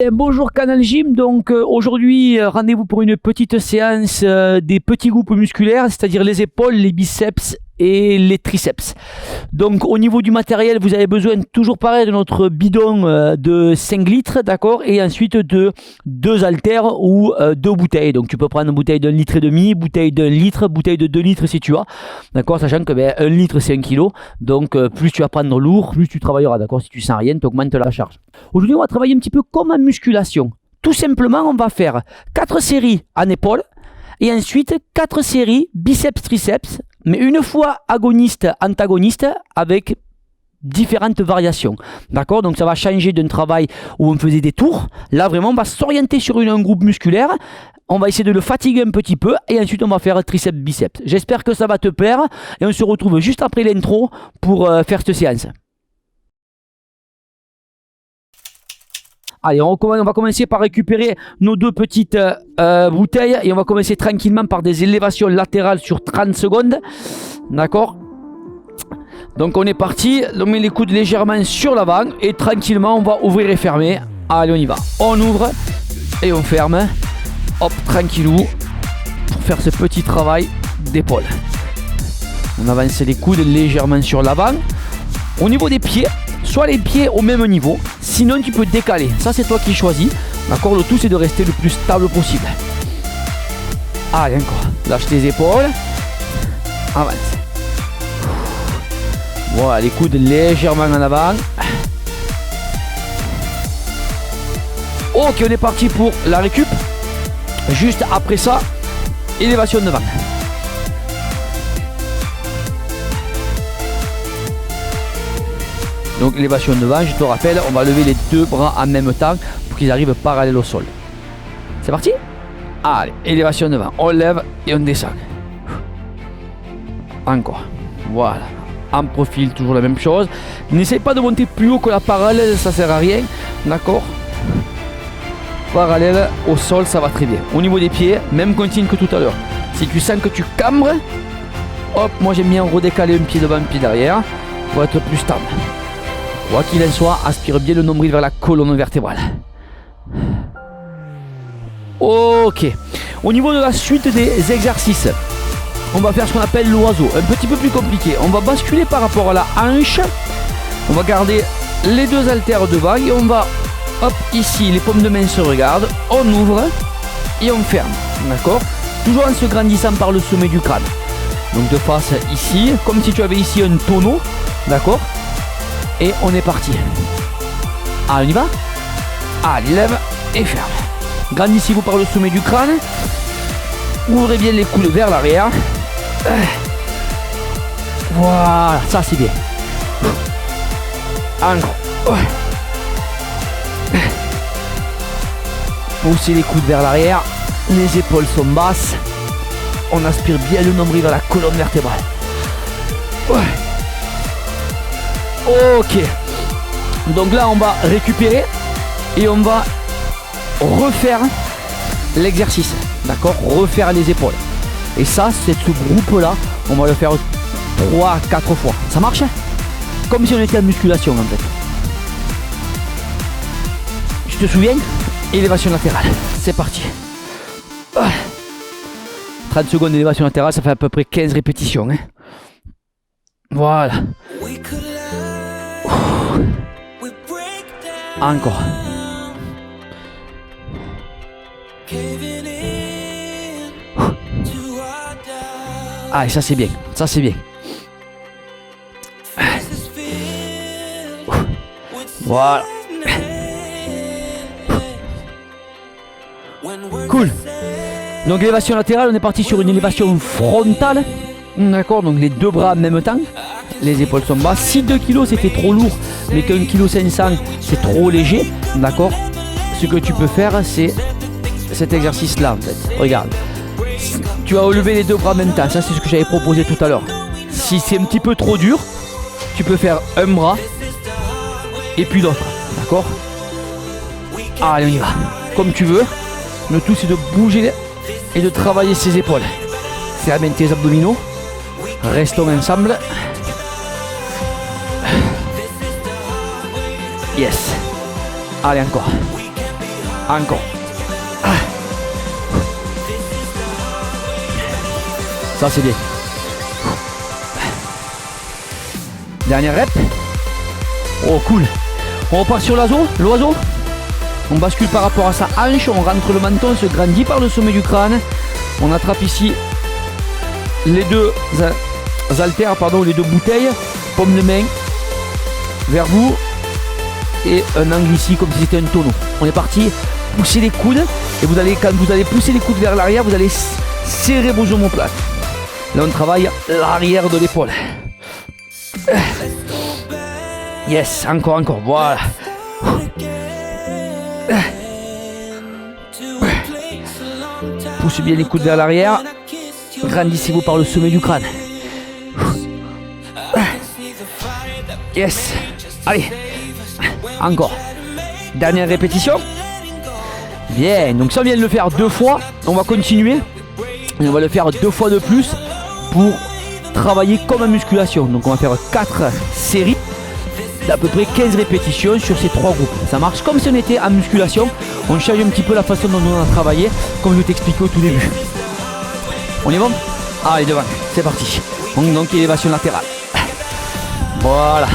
Bonjour Canal Gym, donc aujourd'hui rendez-vous pour une petite séance des petits groupes musculaires, c'est-à-dire les épaules, les biceps et les triceps. Donc au niveau du matériel, vous avez besoin toujours pareil de notre bidon de 5 litres, d'accord, et ensuite de 2 haltères ou 2 bouteilles. Donc tu peux prendre une bouteille d'1,5 litre, bouteille d'1 litre, bouteille de 2 litres si tu as, d'accord, sachant que 1 litre c'est 1 kg, donc plus tu vas prendre lourd, plus tu travailleras, d'accord. Si tu sens rien, tu augmentes la charge. Aujourd'hui on va travailler un petit peu comme en musculation. Tout simplement on va faire 4 séries en épaules et ensuite 4 séries biceps-triceps, mais une fois agoniste-antagoniste avec différentes variations. D'accord? Donc ça va changer d'un travail où on faisait des tours. Là vraiment on va s'orienter sur un groupe musculaire. On va essayer de le fatiguer un petit peu et ensuite on va faire triceps-biceps. J'espère que ça va te plaire et on se retrouve juste après l'intro pour faire cette séance. Allez, on va commencer par récupérer nos 2 petites bouteilles et on va commencer tranquillement par des élévations latérales sur 30 secondes. D'accord? Donc on est parti, on met les coudes légèrement sur l'avant et tranquillement on va ouvrir et fermer. Allez, on y va. On ouvre et on ferme. Hop, tranquillou, pour faire ce petit travail d'épaule. On avance les coudes légèrement sur l'avant. Au niveau des pieds, soit les pieds au même niveau, sinon tu peux décaler. Ça c'est toi qui choisis. D'accord, le tout c'est de rester le plus stable possible. Allez, encore. Lâche tes épaules. Avance. Voilà, les coudes légèrement en avant. Ok, on est parti pour la récup. Juste après ça, élévation devant. Donc élévation devant, je te rappelle, on va lever les 2 bras en même temps pour qu'ils arrivent parallèles au sol. C'est parti? Allez, élévation devant, on lève et on descend. Encore, voilà. En profil, toujours la même chose. N'essaye pas de monter plus haut que la parallèle, ça sert à rien. D'accord? Parallèle au sol, ça va très bien. Au niveau des pieds, même consigne que tout à l'heure. Si tu sens que tu cambres, hop, moi j'aime bien redécaler un pied devant, un pied derrière pour être plus stable. Quoi qu'il en soit, aspire bien le nombril vers la colonne vertébrale. Ok. Au niveau de la suite des exercices, on va faire ce qu'on appelle l'oiseau. Un petit peu plus compliqué. On va basculer par rapport à la hanche. On va garder les 2 haltères devant et on va, hop, ici, les paumes de main se regardent. On ouvre et on ferme. D'accord? Toujours en se grandissant par le sommet du crâne. Donc de face ici, comme si tu avais ici un tonneau. D'accord? Et on est parti. Allez, on y va. Allez, lève et ferme. Grandissez-vous par le sommet du crâne. Ouvrez bien les coudes vers l'arrière. Voilà, ça c'est bien. Encore. Poussez les coudes vers l'arrière. Les épaules sont basses. On aspire bien le nombril vers la colonne vertébrale. Ok, donc là on va récupérer et on va refaire l'exercice, d'accord, refaire les épaules. Et ça, c'est ce groupe là, on va le faire 3-4 fois. Ça marche? Comme si on était en musculation en fait. Je te souviens? Élévation latérale, c'est parti. 30 secondes d'élévation latérale, ça fait à peu près 15 répétitions, hein. Voilà. Encore. Ah, ça c'est bien, ça c'est bien. Voilà. Cool. Donc élévation latérale, on est parti sur une élévation frontale. D'accord, donc les 2 bras en même temps. Les épaules sont basses. Si 2 kg c'était trop lourd, mais qu'1,5 kg c'est trop léger, d'accord, ce que tu peux faire c'est cet exercice là en fait. Regarde, tu vas relever les 2 bras en même temps. Ça c'est ce que j'avais proposé tout à l'heure. Si c'est un petit peu trop dur, tu peux faire un bras et puis l'autre, d'accord. Allez, on y va, comme tu veux. Le tout c'est de bouger et de travailler ses épaules. Serre bien tes abdominaux. Restons ensemble. Yes. Allez, encore. Encore. Ça c'est bien. Dernière rep. Oh cool. On repart sur l'oiseau. On bascule par rapport à sa hanche, on rentre le menton, se grandit par le sommet du crâne. On attrape ici les deux haltères, les deux bouteilles, paume de main vers vous et un angle ici comme si c'était un tonneau. On est parti, poussez les coudes et quand vous allez pousser les coudes vers l'arrière, vous allez serrer vos omoplates. Là on travaille l'arrière de l'épaule. Yes, encore, voilà. Poussez bien les coudes vers l'arrière. Grandissez-vous par le sommet du crâne. Yes. Allez. Encore. Dernière répétition. Bien. Donc ça on vient de le faire 2 fois. On va continuer. Et on va le faire 2 fois de plus pour travailler comme en musculation. Donc on va faire 4 séries d'à peu près 15 répétitions sur ces 3 groupes. Ça marche comme si on était en musculation. On change un petit peu la façon dont on a travaillé, comme je t'expliquais au tout début. On est bon? Allez, devant, c'est parti. Donc élévation latérale. Voilà.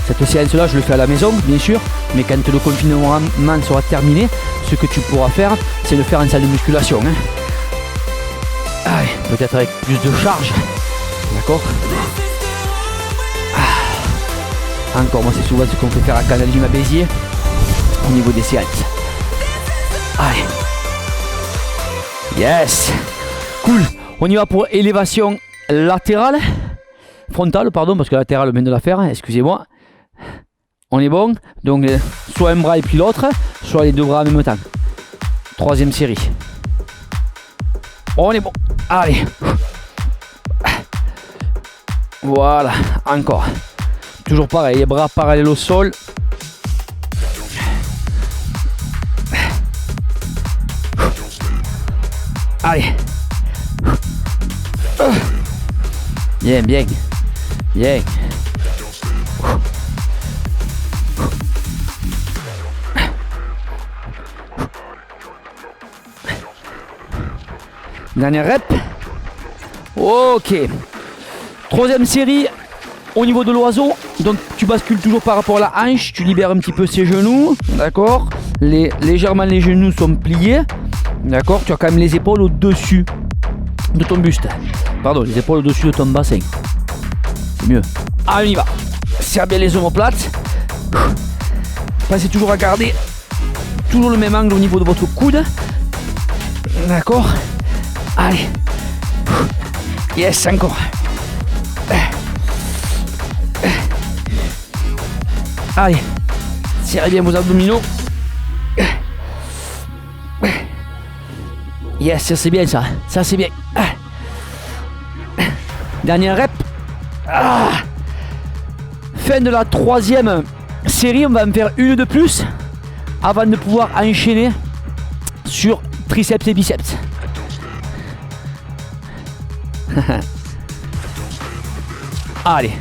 Cette séance-là, je le fais à la maison, bien sûr. Mais quand le confinement sera terminé, ce que tu pourras faire, c'est le faire en salle de musculation. Allez, peut-être avec plus de charge. D'accord. Encore, moi c'est souvent ce qu'on peut faire à Canal Gym à Béziers au niveau des séances. Allez. Yes. Cool. On y va pour élévation latérale. Frontale, pardon, parce que latérale, on vient de la faire, excusez-moi. On est bon. Donc, soit un bras et puis l'autre, soit les 2 bras en même temps. 3e série. On est bon. Allez. Voilà, encore. Toujours pareil, les bras parallèles au sol. Allez. Bien. Dernière rep. Ok. 3e série au niveau de l'oiseau. Donc tu bascules toujours par rapport à la hanche. Tu libères un petit peu ses genoux. D'accord. Légèrement les genoux sont pliés. D'accord. Tu as quand même les épaules au-dessus de ton buste. Pardon, les épaules au-dessus de ton bassin. C'est mieux. Allez, on y va. Serre bien les omoplates. Pensez toujours à garder toujours le même angle au niveau de votre coude. D'accord. Allez. Yes, encore. Allez. Serrez bien vos abdominaux. Yes, ça c'est bien ça. Ça c'est bien. Dernière rep. Fin de la 3e série. On va en faire une de plus avant de pouvoir enchaîner sur triceps et biceps. Allez.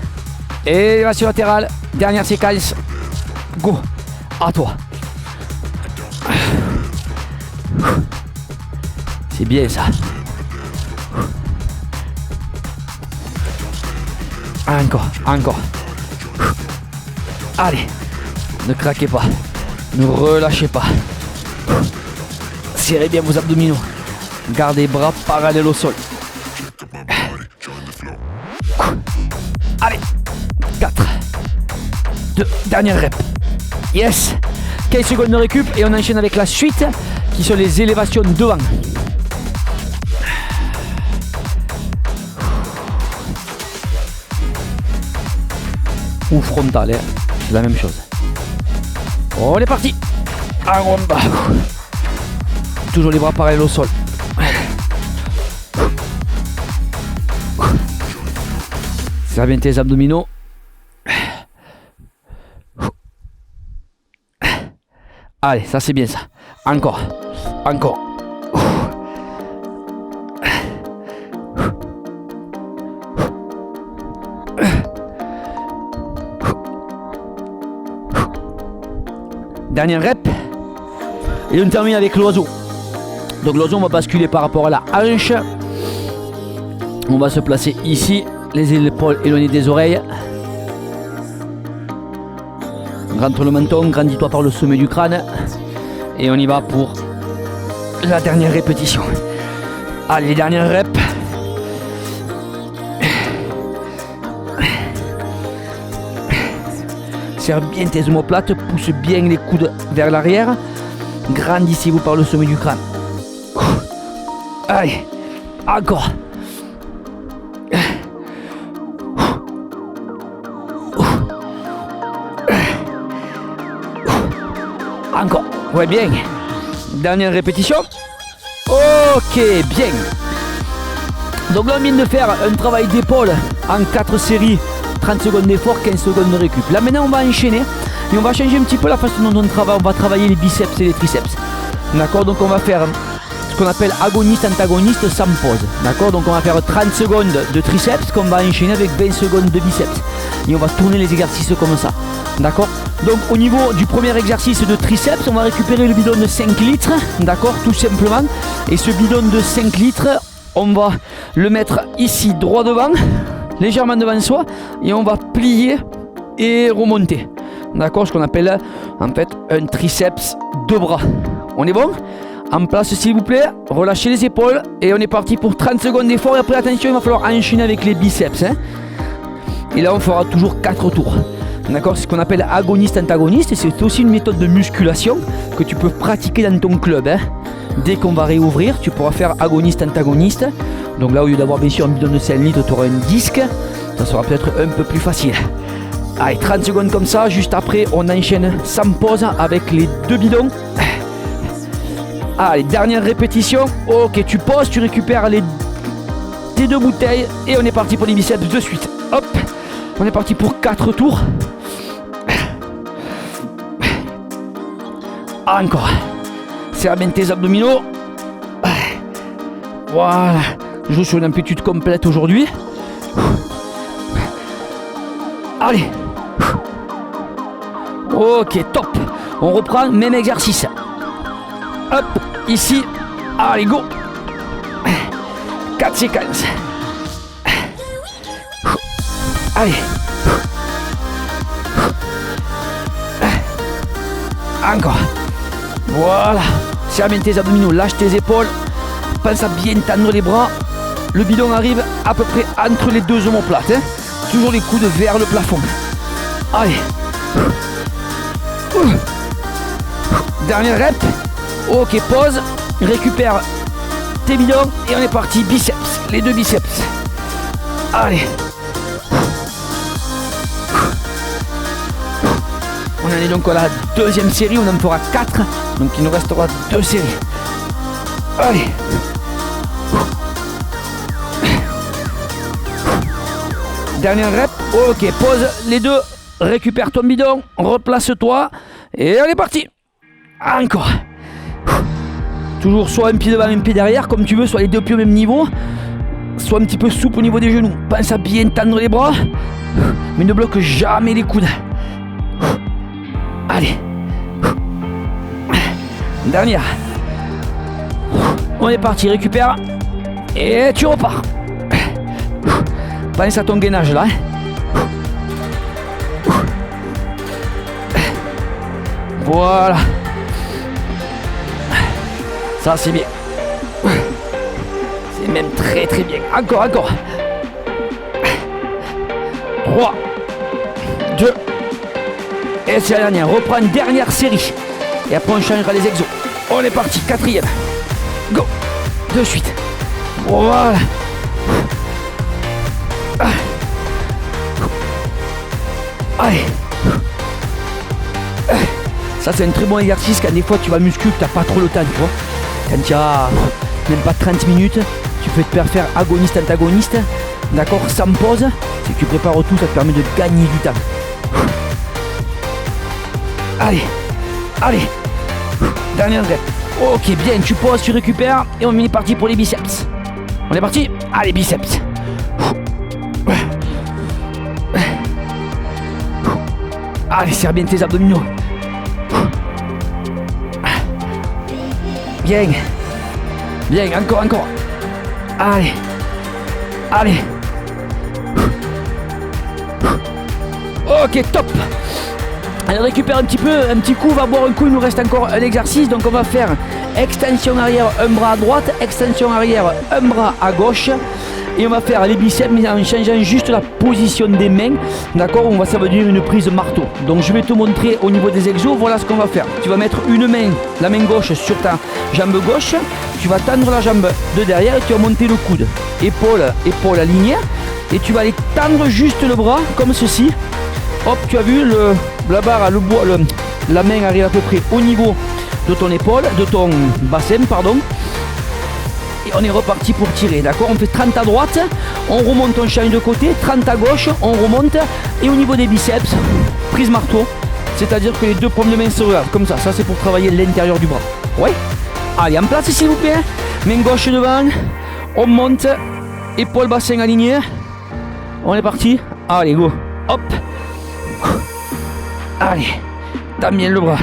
Élévation latérale. Dernière séquence. Go. À toi. C'est bien ça. Encore. Allez. Ne craquez pas. Ne relâchez pas. Serrez bien vos abdominaux. Gardez les bras parallèles au sol. Allez. 4. 2. Dernière rep. Yes. 15 secondes de récup et on enchaîne avec la suite qui sont les élévations devant. Ou frontal, c'est la même chose. On est parti. En bas. Toujours les bras parallèles au sol. Serre bien tes abdominaux. Allez, ça c'est bien ça. Encore. Dernière rep. Et on termine avec l'oiseau. Donc l'oiseau, on va basculer par rapport à la hanche. On va se placer ici, les épaules éloignées des oreilles. Rentre le menton, grandis-toi par le sommet du crâne. Et on y va pour la dernière répétition. Allez, les dernières reps. Serre bien tes omoplates, pousse bien les coudes vers l'arrière. Grandissez-vous par le sommet du crâne. Allez, encore. Encore. Ouais, bien. Dernière répétition. Ok, bien. Donc là, on vient de faire un travail d'épaule en 4 séries. 30 secondes d'effort, 15 secondes de récup. Là, maintenant, on va enchaîner et on va changer un petit peu la façon dont on travaille. On va travailler les biceps et les triceps. D'accord? Donc, on va faire ce qu'on appelle agoniste-antagoniste sans pause. D'accord? Donc, on va faire 30 secondes de triceps qu'on va enchaîner avec 20 secondes de biceps. Et on va tourner les exercices comme ça. D'accord? Donc, au niveau du premier exercice de triceps, on va récupérer le bidon de 5 litres. D'accord? Tout simplement. Et ce bidon de 5 litres, on va le mettre ici, droit devant, légèrement devant soi, et on va plier et remonter. D'accord? Ce qu'on appelle en fait un triceps de bras. On est bon? En place s'il vous plaît, relâchez les épaules et on est parti pour 30 secondes d'effort. Et après attention, il va falloir enchaîner avec les biceps. Et là on fera toujours 4 tours. D'accord? C'est ce qu'on appelle agoniste-antagoniste. Et c'est aussi une méthode de musculation que tu peux pratiquer dans ton club. Dès qu'on va réouvrir, tu pourras faire agoniste-antagoniste. Donc là, au lieu d'avoir bien sûr un bidon de 5 litres, tu auras un disque. Ça sera peut-être un peu plus facile. Allez, 30 secondes comme ça. Juste après, on enchaîne sans pause avec les 2 bidons. Allez, dernière répétition. Ok, tu poses, tu récupères tes 2 bouteilles. Et on est parti pour les biceps de suite. Hop, on est parti pour 4 tours. Encore. Serre bien tes abdominaux. Voilà. Je joue sur une amplitude complète aujourd'hui. Allez. Ok, top. On reprend, même exercice. Hop, ici. Allez, go. 4 séquences. Allez. Encore. Voilà. Serre bien tes abdominaux, lâche tes épaules. Pense à bien tendre les bras. Le bidon arrive à peu près entre les 2 omoplates. Toujours les coudes vers le plafond. Allez. Dernière rep. Ok, pause. Récupère tes bidons et on est parti. Biceps. Les 2 biceps. Allez. On en est donc à la 2e série. On en fera 4. Donc il nous restera 2 séries. Allez. Dernière rep. Ok, pose les 2. Récupère ton bidon. Replace-toi. Et on est parti. Encore. Toujours soit un pied devant, un pied derrière, comme tu veux, soit les 2 pieds au même niveau. Soit un petit peu souple au niveau des genoux. Pense à bien tendre les bras. Mais ne bloque jamais les coudes. Allez. Dernière. On est parti, récupère. Et tu repars. Pense à ton gainage là. Voilà. Ça c'est bien. C'est même très très bien. Encore. 3, 2. Et c'est la dernière. Reprends une dernière série. Et après on changera les exos. On est parti, 4e. Go. De suite. Voilà. Allez. Ça c'est un très bon exercice quand des fois tu vas muscu que tu n'as pas trop le temps, tu vois. Quand tu as même pas 30 minutes, tu peux te faire agoniste-antagoniste. D'accord, sans pause. Si tu prépares tout, ça te permet de gagner du temps. Allez. Dernière rep. Ok, bien, tu poses, tu récupères et on est parti pour les biceps. On est parti. Allez, biceps. Allez, serre bien tes abdominaux. Bien. Bien, encore. Allez. Ok, top. Allez, on récupère un petit coup, on va boire un coup, il nous reste encore un exercice. Donc on va faire extension arrière, un bras à droite, extension arrière, un bras à gauche. Et on va faire les biceps mais en changeant juste la position des mains. D'accord, ça va devenir une prise marteau. Donc je vais te montrer au niveau des exos, voilà ce qu'on va faire. Tu vas mettre une main, la main gauche sur ta jambe gauche. Tu vas tendre la jambe de derrière et tu vas monter le coude. Épaule alignée. Et tu vas aller tendre juste le bras comme ceci. Hop, tu as vu la barre, la main arrive à peu près au niveau de ton épaule, de ton bassin, pardon. Et on est reparti pour tirer, d'accord. On fait 30 à droite, on remonte, on change de côté, 30 à gauche, on remonte. Et au niveau des biceps, prise marteau, c'est-à-dire que les deux paumes de main se regardent, comme ça. Ça, c'est pour travailler l'intérieur du bras. Ouais. Allez, en place, s'il vous plaît. Main gauche devant, on monte, épaule, bassin aligné. On est parti. Allez, go. Hop. Allez, tends bien le bras.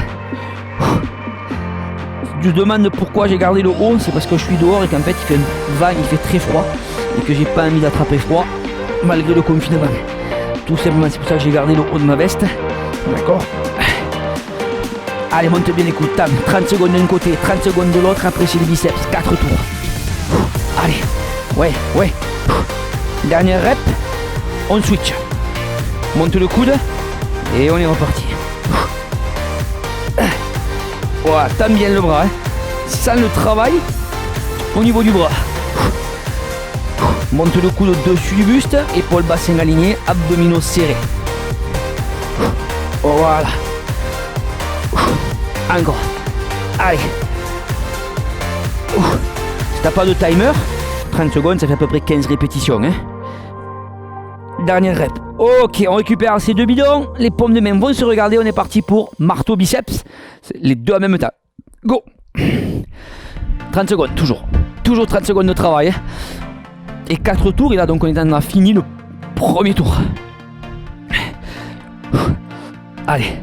Je demande pourquoi j'ai gardé le haut, c'est parce que je suis dehors et qu'en fait il fait un vent, il fait très froid et que j'ai pas envie d'attraper froid malgré le confinement. Tout simplement, c'est pour ça que j'ai gardé le haut de ma veste. D'accord. Allez, monte bien les coudes, 30 secondes d'un côté, 30 secondes de l'autre, après c'est les biceps, 4 tours. Allez, ouais. Dernière rep, on switch. Monte le coude et on est reparti. Voilà, tends bien le bras, sans le travail au niveau du bras. Monte le coude au-dessus du buste, épaule bassin aligné, abdominaux serrés. Voilà. Encore. Allez. Si t'as pas de timer, 30 secondes, ça fait à peu près 15 répétitions. Dernière rep. Ok, on récupère ces deux bidons. Les paumes de main vont se regarder. On est parti pour marteau biceps. Les deux en même temps. Go. 30 secondes, toujours. Toujours 30 secondes de travail. Et 4 tours. Et là, donc, on a fini le premier tour. Allez.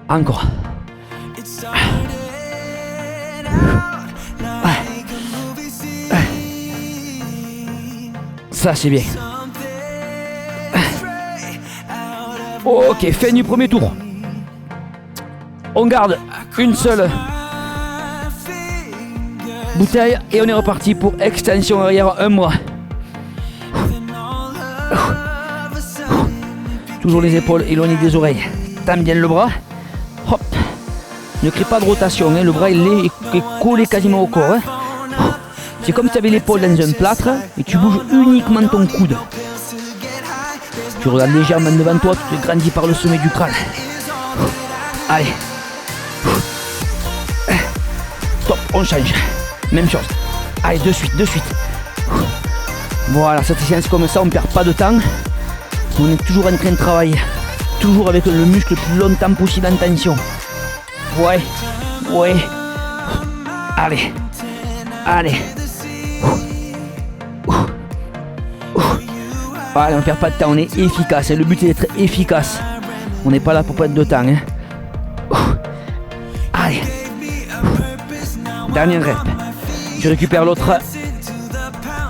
Encore. Ça, c'est bien. Ok, fin du premier tour. On garde une seule bouteille et on est reparti pour extension arrière, un bras. Toujours les épaules éloignées des oreilles. Tends bien le bras. Hop. Ne crée pas de rotation, le bras il est collé quasiment au corps. C'est comme si tu avais l'épaule dans un plâtre et tu bouges uniquement ton coude. Tu regardes légèrement devant toi, tu te grandis par le sommet du crâne. Allez. Stop, on change. Même chose. Allez, de suite. Voilà, cette séance comme ça, on ne perd pas de temps. On est toujours en train de travailler. Toujours avec le muscle le plus longtemps possible en tension. Ouais. Allez. Allez, on ne perd pas de temps, on est efficace. Le but c'est d'être efficace. On n'est pas là pour perdre de temps. Allez. Dernière rep. Je récupère l'autre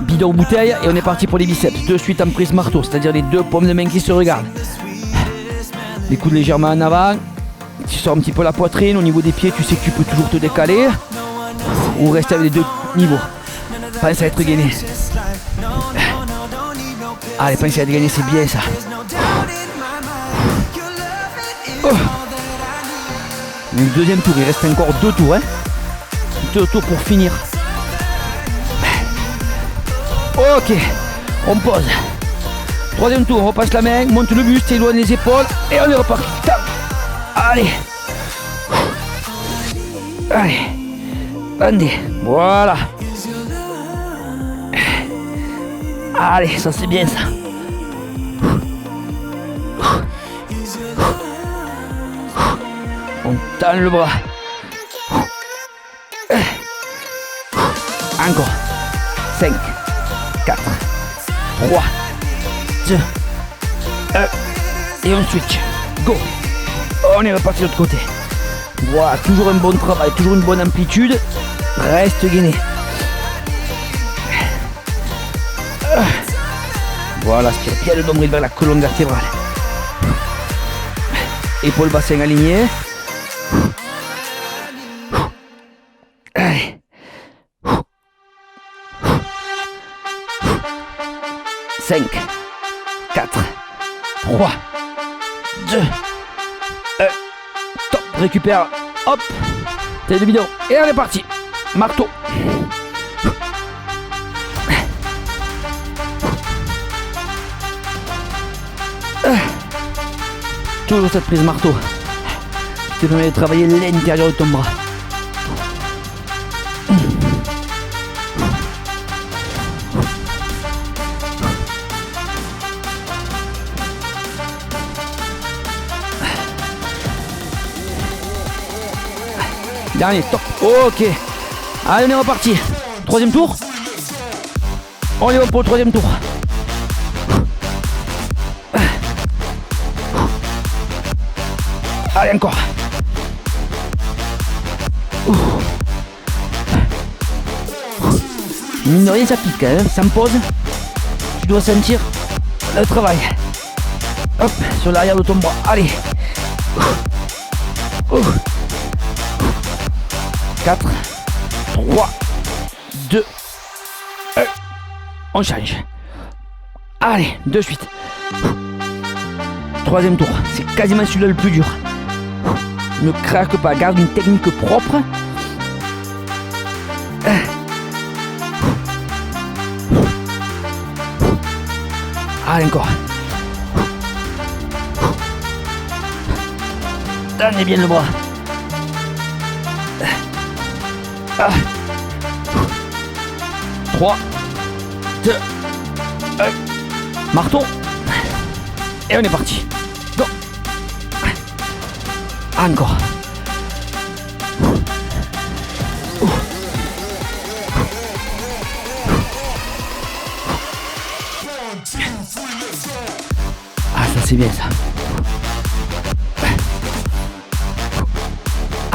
bidon bouteille et on est parti pour les biceps. De suite en prise marteau, c'est-à-dire les deux paumes de main qui se regardent. Les coudes légèrement en avant. Tu sors un petit peu la poitrine. Au niveau des pieds, tu sais que tu peux toujours te décaler. Ou rester avec les deux niveaux. Pense à être gainé. Allez, pense à être gainé, c'est bien ça. Le deuxième tour, il reste encore 2 tours. 2 tours pour finir. Ok, on pose. Troisième tour, on repasse la main, monte le buste, éloigne les épaules et on est reparti. Allez. Bandez. Voilà. Allez, ça c'est bien ça. On tend le bras. Encore. 5, 4, 3, 2, 1. Et on switch. Go. On est reparti de l'autre côté. Voilà, toujours un bon travail, toujours une bonne amplitude. Reste gainé. Voilà, aspire bien le nombril vers la colonne vertébrale. Épaules bassin alignées. Allez. 5, 4, 3, 2, 1. Top, récupère. Hop. Tête de bidon. Et on est parti. Marteau. Toujours cette prise marteau. Tu permets de travailler l'intérieur de ton bras. Dernier, top. Ok. Allez, on est reparti. Troisième tour. On y va pour le troisième tour. Allez, encore. Mine de rien, ça pique, hein. Ça me pose. Tu dois sentir le travail. Hop, sur l'arrière de ton bras. Allez. 4, 3, 2, 1. On change. Allez, de suite. Troisième tour. C'est quasiment celui-là le plus dur. Ne craque pas. Garde une technique propre. Allez, encore. Tenez bien le bras. 3, 2, 1. Marteau. Et on est parti. Go. Encore. Ah, ça c'est bien ça.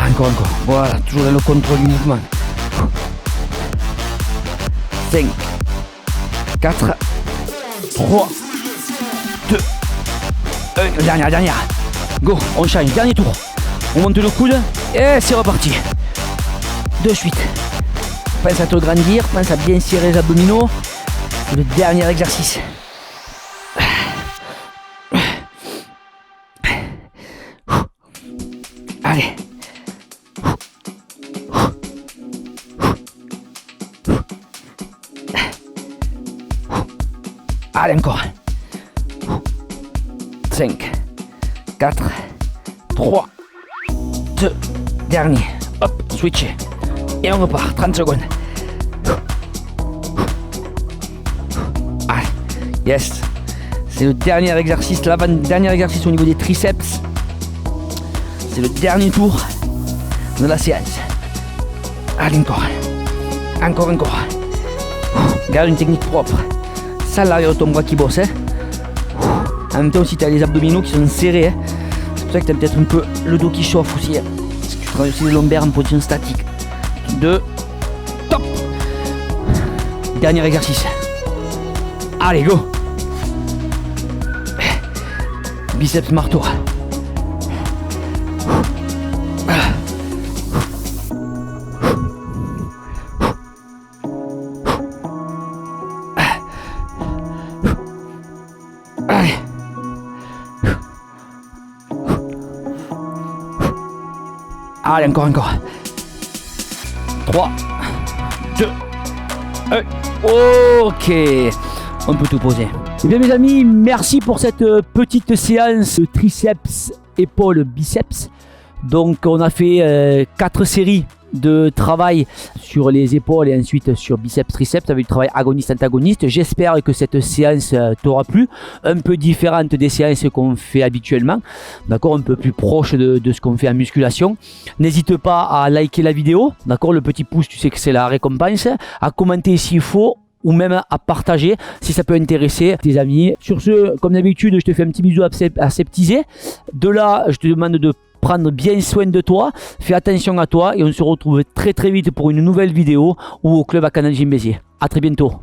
Encore. Voilà, toujours dans le contrôle du mouvement. 5, 4, 3, 2, 1. Dernière. Go, on change. Dernier tour. On monte le coude et c'est reparti. De suite. Pense à te grandir, pense à bien serrer les abdominaux. C'est le dernier exercice. Allez. Allez, encore. 5, 4, 3, 2, dernier. Hop, switch. Et on repart, 30 secondes. Allez, yes. C'est le dernier exercice, l'avant-dernier exercice au niveau des triceps. C'est le dernier tour de la séance. Allez, encore. Encore. Garde une technique propre. Ça, l'arrière de ton bras qui bosse. En même temps aussi, tu as les abdominaux qui sont serrés. Hein. C'est pour ça que tu as peut-être un peu le dos qui chauffe aussi. Hein. Parce que tu travailles aussi les lombaires en position statique. 2, top. Dernier exercice. Allez, go. Biceps marteau. Allez. Allez, encore. 3, 2, 1. Ok. On peut tout poser. Eh bien, mes amis, merci pour cette petite séance triceps, épaules, biceps. Donc, on a fait 4 séries de travail sur les épaules et ensuite sur biceps, triceps avec du travail agoniste-antagoniste. J'espère que cette séance t'aura plu, un peu différente des séances qu'on fait habituellement, d'accord, un peu plus proche de ce qu'on fait en musculation. N'hésite pas à liker la vidéo, d'accord, le petit pouce, tu sais que c'est la récompense, à commenter s'il faut, ou même à partager si ça peut intéresser tes amis. Sur ce, comme d'habitude, je te fais un petit bisou aseptisé. De là, je te demande de prendre bien soin de toi, fais attention à toi et on se retrouve très très vite pour une nouvelle vidéo ou au club à Canal Gym Béziers. A très bientôt.